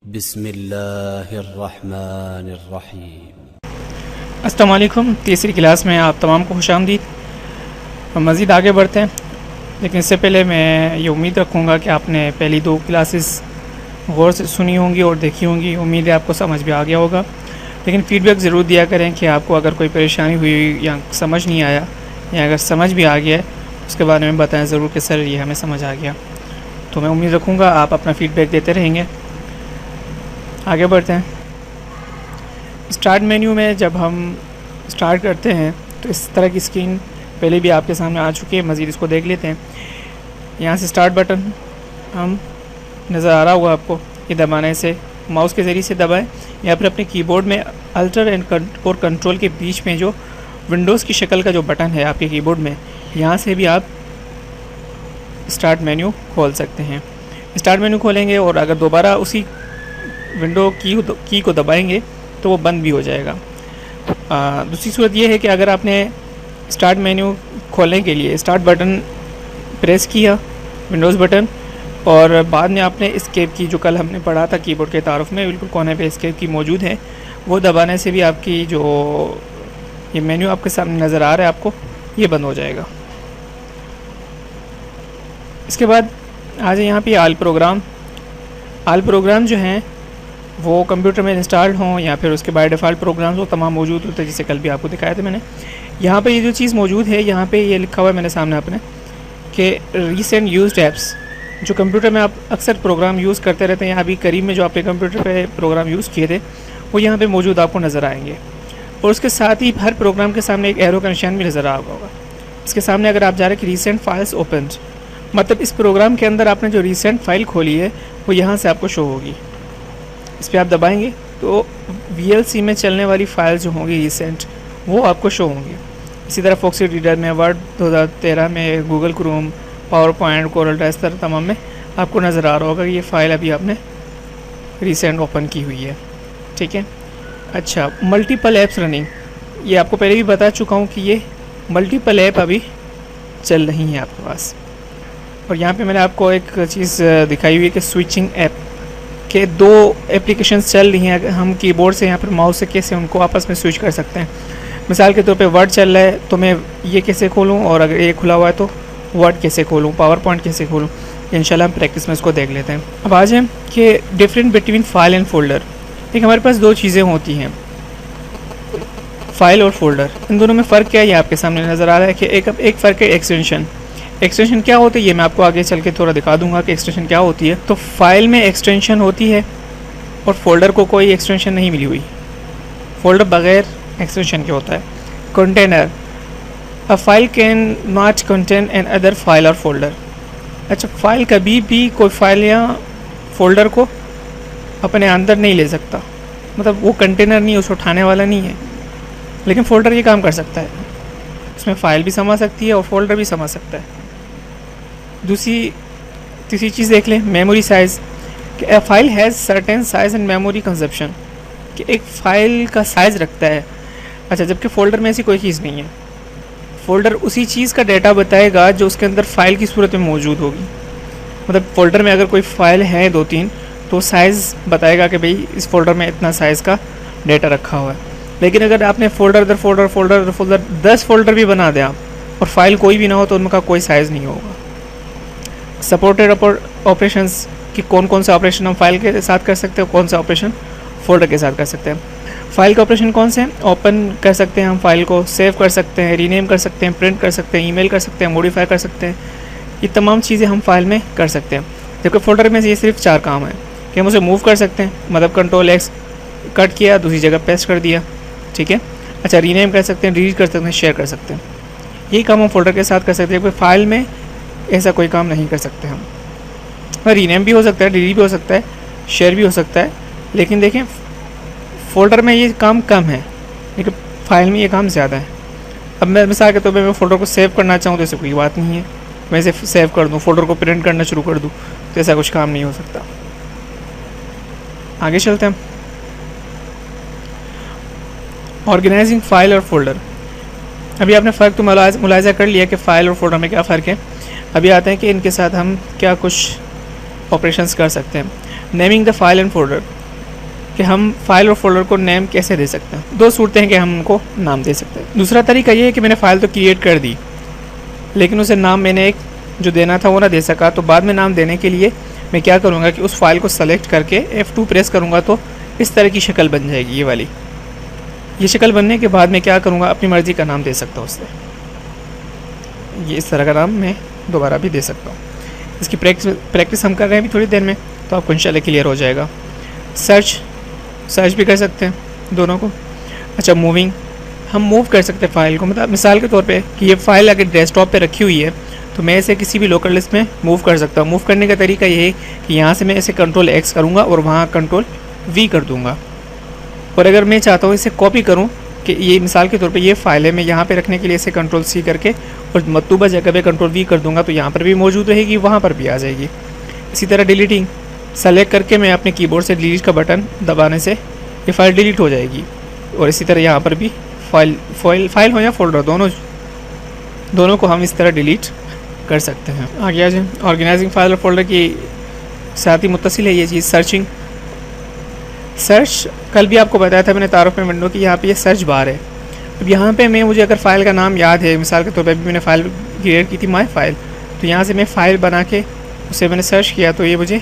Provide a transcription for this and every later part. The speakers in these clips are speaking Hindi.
बिस्मिल्लाहिर्रहमानिर्रहीम। अस्सलाम वालेकुम। तीसरी क्लास में आप तमाम को खुशामदीद। हम मज़ीद आगे बढ़ते हैं, लेकिन इससे पहले मैं ये उम्मीद रखूँगा कि आपने पहली दो क्लासेस गौर से सुनी होंगी और देखी होंगी। उम्मीद है आपको समझ भी आ गया होगा, लेकिन फ़ीडबैक ज़रूर दिया करें कि आपको अगर कोई परेशानी हुई या समझ नहीं आया, या अगर समझ भी आ गया है उसके बारे में बताएं ज़रूर कि सर ये हमें समझ आ गया। तो मैं उम्मीद रखूँगा आप अपना फ़ीडबैक देते रहेंगे। आगे बढ़ते हैं। स्टार्ट मेन्यू में जब हम स्टार्ट करते हैं तो इस तरह की स्क्रीन पहले भी आपके सामने आ चुकी है। मज़ीद इसको देख लेते हैं। यहाँ से स्टार्ट बटन हम नज़र आ रहा होगा आपको, ये दबाने से माउस के ज़रिए से दबाएं या फिर अपने कीबोर्ड में अल्टर और कंट्रोल के बीच में जो विंडोज़ की शक्ल का जो बटन है आपके कीबोर्ड में, यहाँ से भी आप स्टार्ट मेन्यू खोल सकते हैं। स्टार्ट मेन्यू खोलेंगे और अगर दोबारा उसी विंडो की को दबाएंगे तो वो बंद भी हो जाएगा। दूसरी सूरत ये है कि अगर आपने स्टार्ट मेन्यू खोलने के लिए स्टार्ट बटन प्रेस किया, विंडोज़ बटन, और बाद में आपने एस्केप की जो कल हमने पढ़ा था कीबोर्ड के तारुफ में, बिल्कुल कोने पे एस्केप की मौजूद है, वो दबाने से भी आपकी जो ये मेन्यू आपके सामने नज़र आ रहा है आपको, ये बंद हो जाएगा। इसके बाद आ जाए यहाँ पे आल प्रोग्राम जो हैं वो कंप्यूटर में इंस्टॉल्ड हों या फिर उसके बाय डिफ़ॉल्ट प्रोग्राम्स वो तमाम मौजूद होते हैं, जिसे कल भी आपको दिखाया था मैंने। यहाँ पे ये जो चीज़ मौजूद है, यहाँ पे ये लिखा हुआ है मैंने सामने अपने कि रीसेंट यूज्ड ऐप्स, जो कंप्यूटर में आप अक्सर प्रोग्राम यूज़ करते रहते हैं या अभी करीब में जो आपके कंप्यूटर पे प्रोग्राम यूज़ किए थे वो यहाँ पे मौजूद आपको नज़र आएंगे। और उसके साथ ही हर प्रोग्राम के सामने एक एरो का निशान भी नज़र आ रहा होगा। इसके सामने अगर आप जा रहे हैं कि रीसेंट फाइल्स ओपन, मतलब इस प्रोग्राम के अंदर आपने जो रीसेंट फ़ाइल खोली है वो यहाँ से आपको शो होगी। इस पर आप दबाएंगे तो VLC में चलने वाली फ़ाइल जो होंगी रीसेंट, वो आपको शो होंगी। इसी तरह फॉक्सी रीडर में, वर्ड 2013 में, Google Chrome, power point, Corel Draw, इस तरह तमाम में आपको नज़र आ रहा होगा कि ये फ़ाइल अभी आपने रीसेंट ओपन की हुई है। ठीक है। अच्छा, मल्टीपल ऐप्स रनिंग, ये आपको पहले भी बता चुका हूँ कि ये मल्टीपल ऐप अभी चल रही हैं आपके पास। और यहाँ पे मैंने आपको एक चीज़ दिखाई हुई है कि स्विचिंग ऐप के दो एप्लीकेशंस चल रही हैं। हम कीबोर्ड से यहाँ पर माउस से कैसे उनको आपस में स्विच कर सकते हैं। मिसाल के तौर पे वर्ड चल रहा है तो मैं ये कैसे खोलूँ, और अगर ये खुला हुआ है तो वर्ड कैसे खोलूँ, पावर पॉइंट कैसे खोलूँ, इंशाल्लाह हम प्रैक्टिस में इसको देख लेते हैं। अब आ जाए कि different between file and folder. देखिए हमारे पास दो चीज़ें होती हैं, फ़ाइल और फोल्डर। इन दोनों में फ़र्क क्या है ये आपके सामने नज़र आ रहा है कि एक फ़र्क है एक्सटेंशन। एक्सटेंशन क्या होती है ये मैं आपको आगे चल के थोड़ा दिखा दूंगा कि एक्सटेंशन क्या होती है। तो फाइल में एक्सटेंशन होती है और फोल्डर को कोई एक्सटेंशन नहीं मिली हुई। फोल्डर बगैर एक्सटेंशन के होता है। Container, a file can not contain another file और फोल्डर। अच्छा, फाइल कभी भी कोई फाइल या फोल्डर को अपने अंदर नहीं ले सकता, मतलब वो कंटेनर नहीं, उसे उठाने वाला नहीं है, लेकिन फोल्डर ये काम कर सकता है। उसमें फ़ाइल भी समा सकती है और फोल्डर भी समा सकता है। तीसरी चीज़ देख लें, मेमोरी साइज़, कि a file has certain size and memory consumption, कि एक फ़ाइल का साइज़ रखता है। अच्छा, जबकि फ़ोल्डर में ऐसी कोई चीज़ नहीं है। फ़ोल्डर उसी चीज़ का डाटा बताएगा जो उसके अंदर फ़ाइल की सूरत में मौजूद होगी। मतलब फ़ोल्डर में अगर कोई फ़ाइल है 2-3 तो साइज़ बताएगा कि भाई इस फ़ोल्डर में इतना साइज़ का डाटा रखा हुआ है। लेकिन अगर आपने फ़ोल्डर दर फोल्डर 10 फोल्डर भी बना दें आप और फाइल कोई भी ना हो तो उनका कोई साइज़ नहीं होगा। सपोर्टेड ऑपरेशंस, कि कौन कौन सा ऑपरेशन हम फाइल के साथ कर सकते हैं, कौन सा ऑपरेशन फोल्डर के साथ कर सकते हैं। फाइल के ऑपरेशन कौन से हैं? ओपन कर सकते हैं हम फाइल को, सेव कर सकते हैं, रीनेम कर सकते हैं, प्रिंट कर सकते हैं, ईमेल कर सकते हैं, मॉडिफाई कर सकते हैं। ये तमाम चीज़ें हम फाइल में कर सकते हैं। जबकि फोल्डर में ये सिर्फ 4 काम है कि हम उसे मूव कर सकते हैं, मतलब Ctrl+X कट किया, दूसरी जगह पेस्ट कर दिया। ठीक है। अच्छा, रीनेम कर सकते हैं, डिलीट कर सकते हैं, शेयर कर सकते हैं। यही काम हम फोल्डर के साथ कर सकते हैं। फाइल में ऐसा कोई काम नहीं कर सकते हम। रीनेम भी हो सकता है, डिलीट भी हो सकता है, शेयर भी हो सकता है, लेकिन देखें फ़ोल्डर में ये काम कम है, लेकिन फ़ाइल में ये काम ज़्यादा है। अब मैं मिसाल के तौर पे मैं फ़ोल्डर को सेव करना चाहूँ तो ऐसे कोई बात नहीं है, मैं इसे सेव कर दूँ, फ़ोल्डर को प्रिंट करना शुरू कर दूँ तो ऐसा कुछ काम नहीं हो सकता। आगे चलते हैं। ऑर्गेनाइजिंग फ़ाइल और फोल्डर। अभी आपने फ़र्क तो मुलाहिज़ा कर लिया कि फ़ाइल और फोल्डर में क्या फ़र्क है। अभी आते हैं कि इनके साथ हम क्या कुछ ऑपरेशंस कर सकते हैं। Naming the file and folder, कि हम फाइल और फोल्डर को नेम कैसे दे सकते हैं। दो सूरतें हैं कि हम उनको नाम दे सकते हैं। दूसरा तरीका ये है कि मैंने फ़ाइल तो क्रिएट कर दी, लेकिन उसे नाम मैंने एक जो देना था वो ना दे सका। तो बाद में नाम देने के लिए मैं क्या करूँगा कि उस फाइल को सेलेक्ट करके F2 प्रेस करूँगा तो इस तरह की शक्ल बन जाएगी। ये वाली ये शक्ल बनने के बाद मैं क्या करूँगा, अपनी मर्ज़ी का नाम दे सकता हूँ उससे। ये इस तरह का नाम मैं दोबारा भी दे सकता हूँ। इसकी प्रैक्टिस हम कर रहे हैं अभी थोड़ी देर में, तो आपको इंशाल्लाह क्लियर हो जाएगा। सर्च भी कर सकते हैं दोनों को। अच्छा, मूविंग, हम मूव कर सकते हैं फ़ाइल को। मतलब मिसाल के तौर पे कि ये फ़ाइल अगर डेस्कटॉप पे रखी हुई है तो मैं इसे किसी भी लोकल लिस्ट में मूव कर सकता हूँ। मूव करने का तरीका ये है कि यहाँ से मैं इसे कंट्रोल X करूँगा और वहाँ कंट्रोल V कर दूँगा। और अगर मैं चाहता हूँ इसे कॉपी करूँ कि ये मिसाल के तौर पे ये फ़ाइल है, मैं यहाँ पे रखने के लिए इसे कंट्रोल C करके और मतलूबा जगह पे कंट्रोल V कर दूँगा तो यहाँ पर भी मौजूद रहेगी, वहाँ पर भी आ जाएगी। इसी तरह डिलीटिंग, सेलेक्ट करके मैं अपने कीबोर्ड से डिलीट का बटन दबाने से ये फ़ाइल डिलीट हो जाएगी। और इसी तरह यहाँ पर भी फाइल हो या फोल्डर, दोनों को हम इस तरह डिलीट कर सकते हैं। आगे आ जाए, ऑर्गेनाइजिंग फाइल और फोल्डर की साथ ही मुत्तसिल है ये चीज़। सर्च कल भी आपको बताया था मैंने तारुफ में विंडो की, यहाँ पे ये सर्च बार है। अब यहाँ पे मुझे अगर फ़ाइल का नाम याद है, मिसाल के तौर पे भी मैंने फ़ाइल क्रिएट की थी माई फाइल, तो यहाँ से मैं फ़ाइल बना के उसे मैंने सर्च किया तो ये मुझे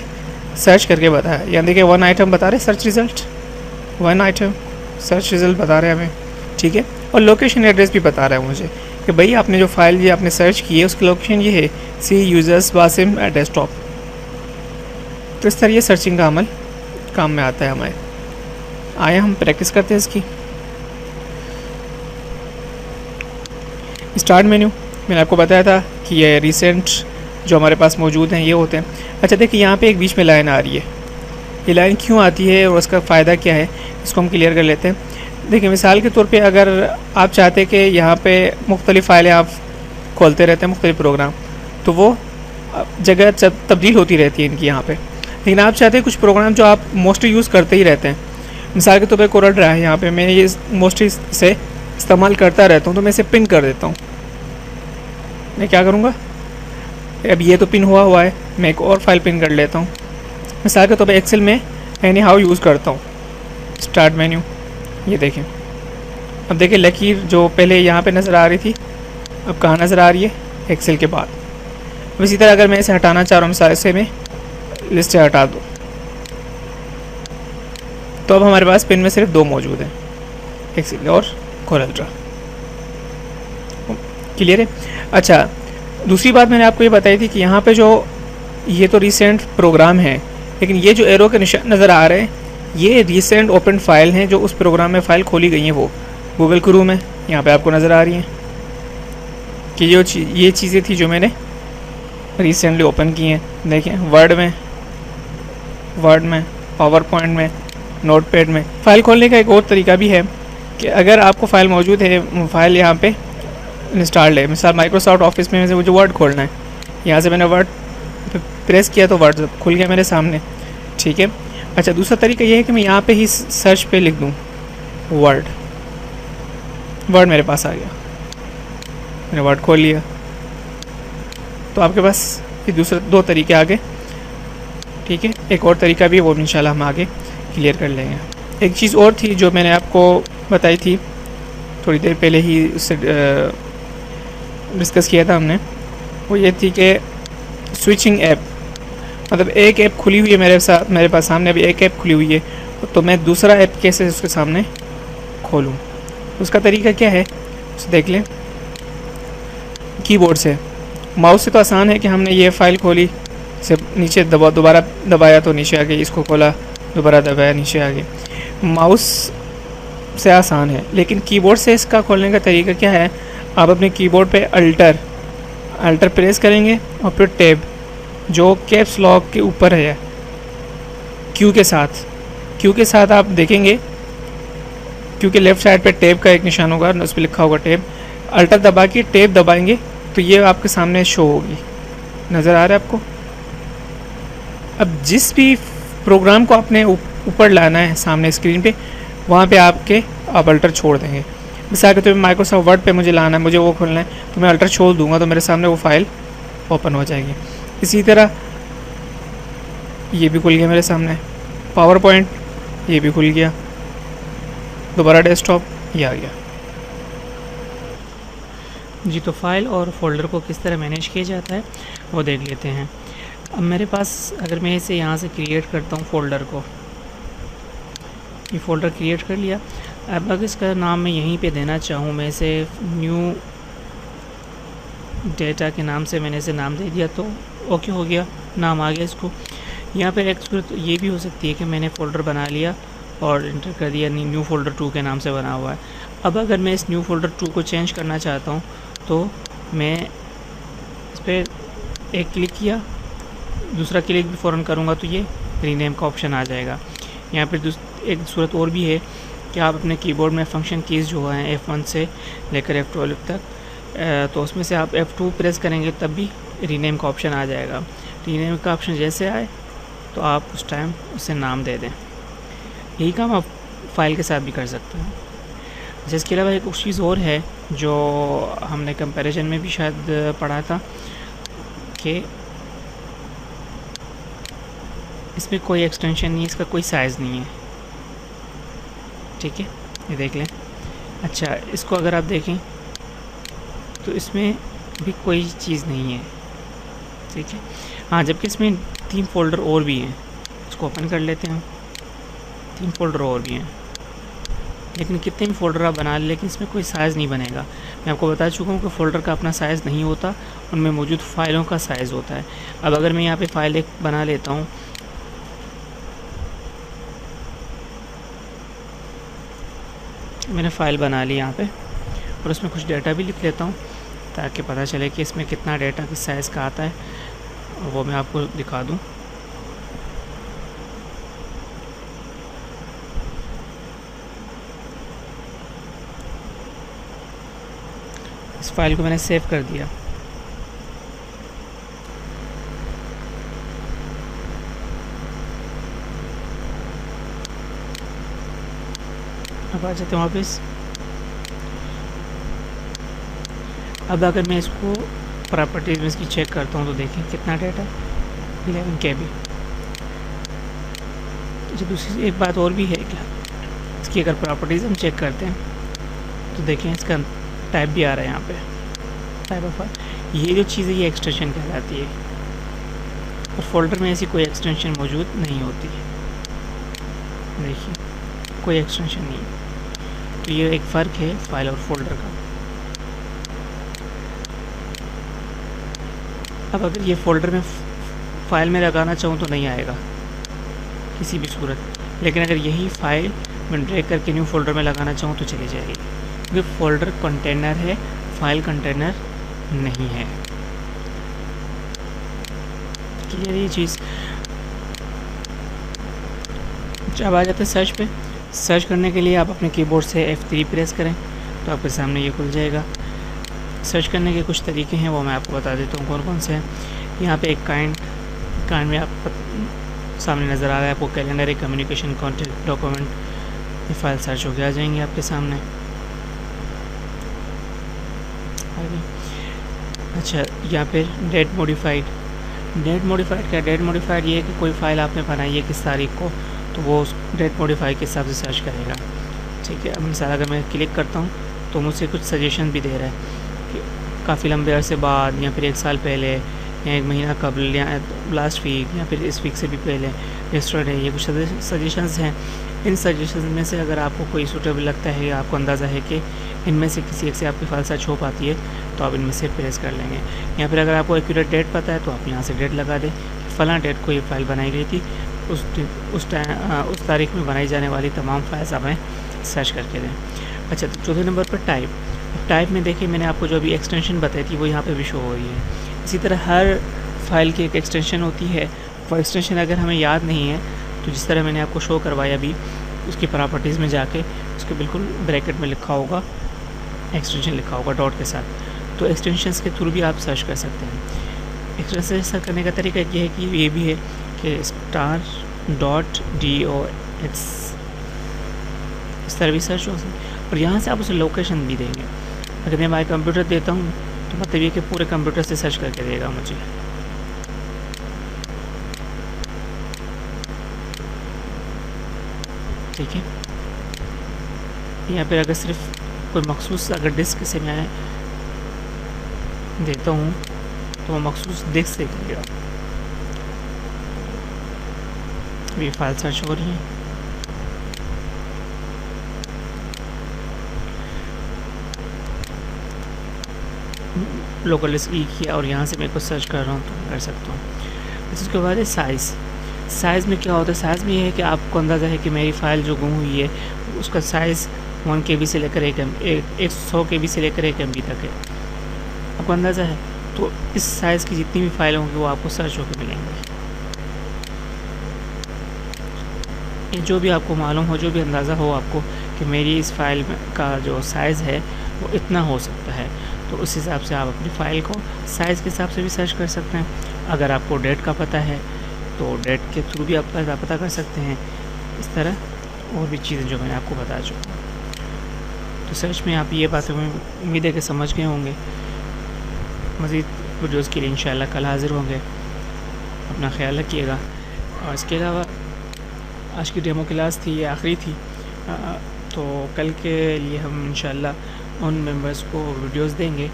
सर्च करके बताया। यहाँ देखिए 1 आइटम बता रहे search result, 1 item search result बता रहे हैं हमें, ठीक है। और लोकेशन एड्रेस भी बता रहा है मुझे कि भाई आपने जो फाइल ये आपने सर्च की है उसकी लोकेशन ये है, सी यूज़र्स वासिम एट डेस्कटॉप। तो इस तरह ये सर्चिंग का अमल काम में आता है हमारे। आए हम प्रैक्टिस करते हैं इसकी। स्टार्ट मेन्यू मैंने आपको बताया था कि ये रिसेंट जो हमारे पास मौजूद हैं ये होते हैं। अच्छा देखिए यहाँ पे एक बीच में लाइन आ रही है, ये लाइन क्यों आती है और उसका फ़ायदा क्या है इसको हम क्लियर कर लेते हैं। देखिए मिसाल के तौर पे अगर आप चाहते हैं कि यहाँ पे मुख्तलिफ़ फ़ाइलें आप खोलते रहते हैं, मुख्तलिफ़ प्रोग्राम, तो वो जगह तब्दील होती रहती है इनकी यहाँ पे। लेकिन आप चाहते हैं कुछ प्रोग्राम जो आप मोस्टली यूज़ करते ही रहते हैं, मिसाल के तौर पे कोरल ड्रा है, यहाँ पे मैं ये मोस्टली से इस्तेमाल करता रहता हूँ, तो मैं इसे पिन कर देता हूँ। मैं क्या करूँगा, अब ये तो पिन हुआ है, मैं एक और फाइल पिन कर लेता हूँ। मिसाल के तौर पे एक्सेल में एनी हाउ यूज़ करता हूँ। स्टार्ट मेन्यू, ये देखें, अब देखिए लकीर जो पहले यहाँ पे नज़र आ रही थी अब कहाँ नज़र आ रही है, एक्सेल के बाद। अब इसी तरह अगर मैं इसे हटाना चाह रहा हूँ, मिसाल से मैं लिस्ट से हटा दूँ, तो अब हमारे पास पिन में सिर्फ 2 मौजूद हैं, एक्सेल और कोरल ड्रा। क्लियर है। अच्छा, दूसरी बात मैंने आपको ये बताई थी कि यहाँ पे जो ये तो रिसेंट प्रोग्राम है, लेकिन ये जो एरो के निशान नज़र आ रहे हैं ये रिसेंट ओपन फाइल हैं जो उस प्रोग्राम में फ़ाइल खोली गई हैं, वो गूगल क्रोम में यहाँ पे आपको नज़र आ रही हैं कि ये चीज़ें थी जो मैंने रिसेंटली ओपन की हैं। देखें वर्ड में, पावर पॉइंट में, नोटपैड में। फ़ाइल खोलने का एक और तरीका भी है कि अगर आपको फ़ाइल मौजूद है, फ़ाइल यहाँ पे इंस्टॉल्ड है, मिसाल माइक्रोसॉफ्ट ऑफिस में से मुझे वर्ड खोलना है, यहाँ से मैंने वर्ड प्रेस किया तो वर्ड खुल गया मेरे सामने, ठीक है। अच्छा, दूसरा तरीका ये है कि मैं यहाँ पे ही सर्च पे लिख दूँ वर्ड मेरे पास आ गया, मैंने वर्ड खोल लिया। तो आपके पास ये दूसरे 2 तरीके आ गए, ठीक है। एक और तरीका भी है, वो इंशाल्लाह हम आगे क्लियर कर लेंगे। एक चीज़ और थी जो मैंने आपको बताई थी थोड़ी देर पहले ही, उससे डिस्कस किया था हमने, वो ये थी कि स्विचिंग ऐप, मतलब एक ऐप खुली हुई है मेरे पास सामने, अभी एक ऐप खुली हुई है, तो मैं दूसरा ऐप कैसे उसके सामने खोलूँ, उसका तरीका क्या है उसे देख लें। कीबोर्ड से, माउस से तो आसान है कि हमने ये फ़ाइल खोली, से नीचे दोबारा दबाया तो नीचे आ गई, इसको खोला दोबारा दबाया नीचे आ गई। माउस से आसान है, लेकिन कीबोर्ड से इसका खोलने का तरीका क्या है, आप अपने कीबोर्ड पे अल्टर प्रेस करेंगे और फिर टैब जो कैप्स लॉक के ऊपर है क्यू के साथ आप देखेंगे, क्योंकि लेफ़्ट साइड पे टैब का एक निशान होगा, उस पर लिखा होगा टैब, अल्टर दबा के टैब दबाएंगे तो ये आपके सामने शो होगी, नज़र आ रहा है आपको। अब जिस भी प्रोग्राम को आपने ऊपर लाना है सामने स्क्रीन पे, वहाँ पे आप अल्टर छोड़ देंगे। मिसाल के तौर पे माइक्रोसॉफ्ट वर्ड पे मुझे लाना है, मुझे वो खोलना है, तो मैं अल्टर छोड़ दूंगा तो मेरे सामने वो फाइल ओपन हो जाएगी। इसी तरह ये भी खुल गया मेरे सामने। पावर पॉइंट ये भी खुल गया। दोबारा डेस्कटॉप, ये आ गया जी। तो फाइल और फोल्डर को किस तरह मैनेज किया जाता है वो देख लेते हैं। अब मेरे पास अगर मैं इसे यहाँ से क्रिएट करता हूँ फोल्डर को, ये फ़ोल्डर क्रिएट कर लिया। अब अगर इसका नाम मैं यहीं पे देना चाहूँ, मैं इसे न्यू डेटा के नाम से मैंने इसे नाम दे दिया तो ओके हो गया, नाम आ गया इसको। यहाँ पर एक सूरत ये भी हो सकती है कि मैंने फ़ोल्डर बना लिया और इंटर कर दिया न्यू फ़ोल्डर 2 के नाम से बना हुआ है। अब अगर मैं इस न्यू फ़ोल्डर 2 को चेंज करना चाहता हूँ तो मैं इस पर एक क्लिक किया, दूसरा क्लिक भी फ़ौरन करूँगा तो ये रीनेम का ऑप्शन आ जाएगा। यहाँ पर एक सूरत और भी है कि आप अपने कीबोर्ड में फंक्शन कीज़ जो हैं F1 से लेकर F12 तक, तो उसमें से आप F2 प्रेस करेंगे तब भी रीनेम का ऑप्शन आ जाएगा। रीनेम का ऑप्शन जैसे आए तो आप उस टाइम उसे नाम दे दें। यही काम आप फाइल के साथ भी कर सकते हैं। जिसके अलावा एक चीज़ और है जो हमने कंपैरिजन में भी शायद पढ़ा था कि इसमें कोई एक्सटेंशन नहीं है, इसका कोई साइज़ नहीं है, ठीक है, ये देख लें। अच्छा, इसको अगर आप देखें तो इसमें भी कोई चीज़ नहीं है, ठीक है। हाँ, जबकि इसमें 3 फ़ोल्डर और भी हैं, इसको ओपन कर लेते हैं। 3 फ़ोल्डर और भी हैं, लेकिन कितने भी फ़ोल्डर आप बना लें लेकिन इसमें कोई साइज़ नहीं बनेगा। मैं आपको बता चुका हूँ कि फ़ोल्डर का अपना साइज़ नहीं होता, उनमें मौजूद फ़ाइलों का साइज़ होता है। अब अगर मैं यहाँ पे फ़ाइल एक बना लेता हूँ, मैंने फ़ाइल बना ली यहाँ पे और उसमें कुछ डेटा भी लिख लेता हूँ ताकि पता चले कि इसमें कितना डेटा किस साइज़ का आता है, वो मैं आपको दिखा दूँ। इस फाइल को मैंने सेव कर दिया। अब आ जाते हैं वापस। अब अगर मैं इसको प्रॉपर्टीज़ में इसकी चेक करता हूँ तो देखें कितना डेटा, 11 KB। अच्छा, दूसरी एक बात और भी है क्या, इसकी अगर प्रॉपर्टीज़ हम चेक करते हैं तो देखें इसका टाइप भी आ रहा है यहाँ पे, टाइप ऑफ फाइल। ये जो चीज़ है ये एक्सटेंशन कहलाती है और फोल्डर में ऐसी कोई एक्सटेंशन मौजूद नहीं होती। देखिए, कोई एक्सटेंशन नहीं है। तो ये एक फ़र्क है फाइल और फोल्डर का। अब अगर ये फोल्डर में फ़ाइल में लगाना चाहूँ तो नहीं आएगा किसी भी सूरत, लेकिन अगर यही फ़ाइल मैं ड्रैग करके न्यू फोल्डर में लगाना चाहूँ तो चली जाएगी, क्योंकि फोल्डर कंटेनर है, फाइल कंटेनर नहीं है। क्लियर ये चीज़। अब आ जाते हैं सर्च पे। सर्च करने के लिए आप अपने कीबोर्ड से F3 प्रेस करें तो आपके सामने ये खुल जाएगा। सर्च करने के कुछ तरीके हैं, वो मैं आपको बता देता हूँ कौन कौन से हैं। यहाँ पे एक काइंड में आप सामने नज़र आ रहा है आपको कैलेंडर, एक कम्युनिकेशन, कॉन्टैक्ट, डॉक्यूमेंट, ये फाइल सर्च होकर आ जाएंगे आपके सामने। अच्छा, यहाँ पे डेट मॉडिफाइड क्या, डेट मॉडिफाइड ये है कि कोई फ़ाइल आपने बनाई है किस तारीख को, तो वो उस डेट मॉडिफाई के हिसाब से सर्च करेगा, ठीक है। अब मिसाल अगर मैं क्लिक करता हूँ तो मुझसे कुछ सजेशन भी दे रहा है कि काफ़ी लंबे अरसे बाद, या फिर 1 साल पहले, या 1 महीना कबल, या लास्ट वीक, या फिर इस वीक से भी पहले, यस्टरडे, ये कुछ सजेशंस हैं। इन सजेशंस में से अगर आपको कोई सूटेबल लगता है या आपको अंदाज़ा है कि इनमें से किसी एक से आपकी फाइल सर्च हो पाती है तो आप इनमें से प्रेस कर लेंगे। या फिर अगर आपको एक्यूरेट डेट पता है तो आप यहाँ से डेट लगा दें, फ़लाँ डेट को ये फ़ाइल बनाई गई थी, उस तारीख में बनाई जाने वाली तमाम फाइल्स हमें सर्च करके दें। अच्छा, तो चौथे नंबर पर टाइप में देखिए मैंने आपको जो अभी एक्सटेंशन बताई थी वो यहाँ पे भी शो हो रही है। इसी तरह हर फाइल की एक एक्सटेंशन होती है। वो एक्सटेंशन अगर हमें याद नहीं है तो जिस तरह मैंने आपको शो करवाया अभी, उसकी प्रॉपर्टीज़ में जाके उसके बिल्कुल ब्रैकेट में लिखा होगा, एक्सटेंशन लिखा होगा डॉट के साथ, तो एक्सटेंशंस के थ्रू भी आप सर्च कर सकते हैं। एक्सटेंशन सर्च करने का तरीका ये है कि ये भी है कि $.dox इस तरह भी सर्च हो सकती है, और यहाँ से आप उसे लोकेशन भी देंगे। अगर मैं माई कंप्यूटर देता हूँ तो मतलब ये कि पूरे कंप्यूटर से सर्च करके देगा मुझे। ठीक है। या फिर अगर सिर्फ कोई मखसूस अगर डिस्क से मैं देता हूँ तो वो मखसूस डिस्क से मिलेगा। ये फाइल सर्च हो रही है। लोकल डिस्क ई किया और यहाँ से मैं कुछ सर्च कर रहा हूँ तो कर सकता हूँ। उसके बाद है साइज़ में क्या होता है, साइज़ में ये है कि आपको अंदाज़ा है कि मेरी फ़ाइल जो गुम हुई है उसका साइज़ 1 KB से लेकर 100 KB से लेकर 1 MB तक है, आपको अंदाज़ा है। तो इस साइज़ की जितनी भी फाइल होंगी वो आपको सर्च होकर मिलेंगी। ये जो भी आपको मालूम हो, जो भी अंदाज़ा हो आपको कि मेरी इस फ़ाइल का जो साइज़ है वो इतना हो सकता है, तो उस हिसाब से आप अपनी फ़ाइल को साइज़ के हिसाब से भी सर्च कर सकते हैं। अगर आपको डेट का पता है तो डेट के थ्रू भी आप पता कर सकते हैं। इस तरह और भी चीज़ें जो मैंने आपको बता चुका हूँ। तो सर्च में आप ये बातें उम्मीद है कि समझ गए होंगे। मज़ीद वीडियोज़ के लिए इंशाल्लाह कल हाज़िर होंगे। अपना ख्याल रखिएगा। और इसके अलावा आज की डेमो क्लास थी, ये आखिरी थी, तो कल के लिए हम इंशाल्लाह उन मेंबर्स को वीडियोस देंगे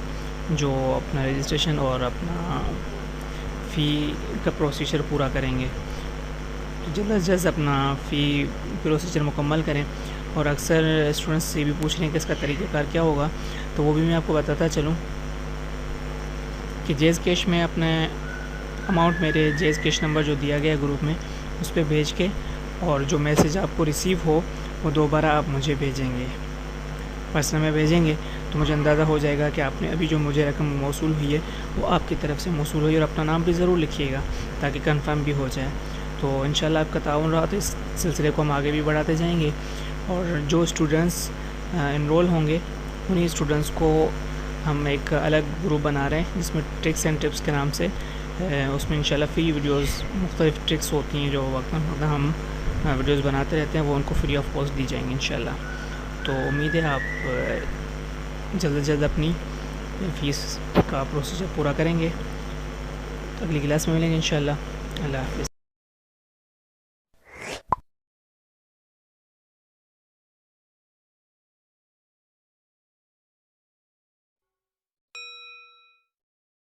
जो अपना रजिस्ट्रेशन और अपना फ़ी का प्रोसीजर पूरा करेंगे। तो जल्द से जल्द अपना फ़ी प्रोसीजर मुकम्मल करें। और अक्सर स्टूडेंट्स से भी पूछ रहे हैं कि इसका तरीक़ाकार क्या होगा, तो वो भी मैं आपको बताता चलूँ कि जेज़ कैश में अपने अमाउंट मेरे जेज़ कैश नंबर जो दिया गया ग्रुप में उस पर भेज के, और जो मैसेज आपको रिसीव हो वो दोबारा आप मुझे भेजेंगे, पर्सनल में भेजेंगे, तो मुझे अंदाज़ा हो जाएगा कि आपने अभी जो मुझे रकम मौसूल हुई है वो आपकी तरफ से मौसूल हुई। और अपना नाम भी ज़रूर लिखिएगा ताकि कंफर्म भी हो जाए। तो इंशाल्लाह आपका ताउन रहा तो इस सिलसिले को हम आगे भी बढ़ाते जाएंगे। और जो स्टूडेंट्स इनरोल होंगे उन्हीं स्टूडेंट्स को हम एक अलग ग्रुप बना रहे हैं जिसमें ट्रिक्स एंड टिप्स के नाम से, उसमें इंशाल्लाह फ्री वीडियोस मुख्तलिफ़ ट्रिक्स होती हैं जो वक्त हम वीडियोस बनाते रहते हैं, वो उनको फ्री ऑफ कॉस्ट दी जाएंगी इंशाल्लाह। तो उम्मीद है आप जल्द से जल्द अपनी फ़ीस का प्रोसीजर पूरा करेंगे। तो अगली क्लास में मिलेंगे इंशाल्लाह। अल्लाह हाफ़िज़।